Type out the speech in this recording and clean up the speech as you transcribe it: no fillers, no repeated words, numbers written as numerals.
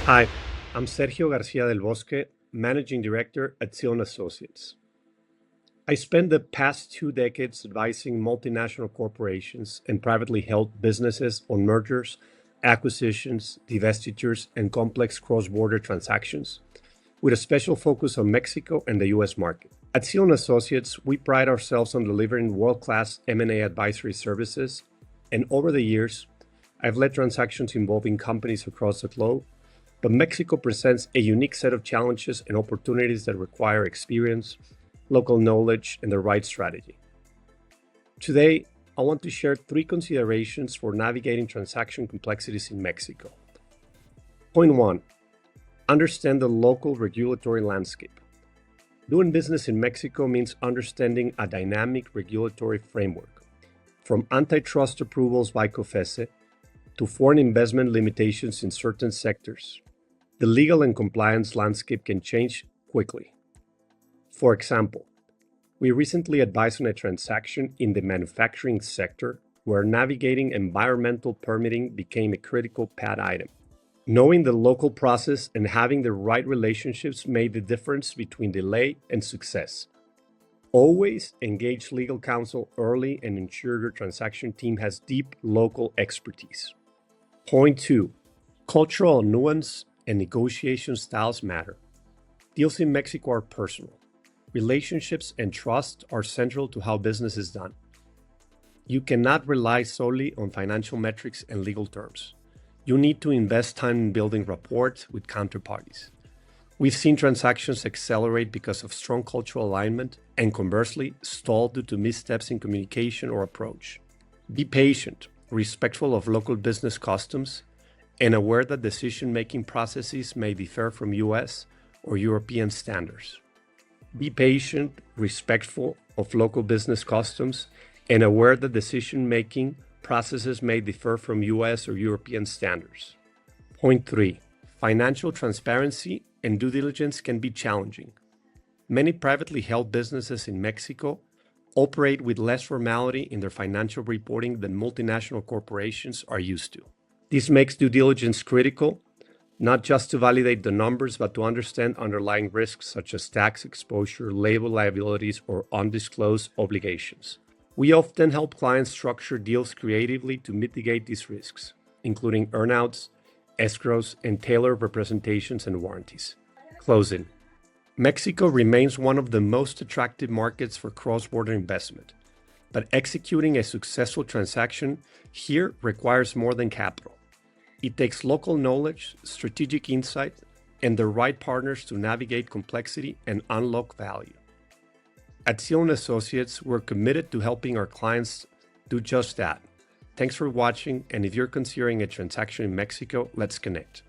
Hi, I'm Sergio Garcia del Bosque, Managing Director at Zion Associates. I spent the past 2 decades advising multinational corporations and privately held businesses on mergers, acquisitions, divestitures, and complex cross-border transactions, with a special focus on Mexico and the U.S. market. At Zion Associates, we pride ourselves on delivering world-class M&A advisory services, and over the years, I've led transactions involving companies across the globe. But Mexico presents a unique set of challenges and opportunities that require experience, local knowledge, and the right strategy. Today, I want to share 3 considerations for navigating transaction complexities in Mexico. Point 1. Understand the local regulatory landscape. Doing business in Mexico means understanding a dynamic regulatory framework, from antitrust approvals by COFECE to foreign investment limitations in certain sectors. The legal and compliance landscape can change quickly. For example, we recently advised on a transaction in the manufacturing sector where navigating environmental permitting became a critical path item. Knowing the local process and having the right relationships made the difference between delay and success. Always engage legal counsel early and ensure your transaction team has deep local expertise. Point 2. Cultural nuance and negotiation styles matter. Deals in Mexico are personal. Relationships and trust are central to how business is done. You cannot rely solely on financial metrics and legal terms. You need to invest time in building rapport with counterparties. We've seen transactions accelerate because of strong cultural alignment and conversely stall due to missteps in communication or approach. Be patient, respectful of local business customs, and aware that decision-making processes may differ from US or European standards. Be patient, respectful of local business customs, and aware that decision-making processes may differ from US or European standards. Point 3. Financial transparency and due diligence can be challenging. Many privately held businesses in Mexico operate with less formality in their financial reporting than multinational corporations are used to. This makes due diligence critical, not just to validate the numbers, but to understand underlying risks such as tax exposure, labor liabilities, or undisclosed obligations. We often help clients structure deals creatively to mitigate these risks, including earnouts, escrows, and tailored representations and warranties. Closing. Mexico remains one of the most attractive markets for cross-border investment, but executing a successful transaction here requires more than capital. It takes local knowledge, strategic insight, and the right partners to navigate complexity and unlock value. At Zion Associates, we're committed to helping our clients do just that. Thanks for watching, and if you're considering a transaction in Mexico, let's connect.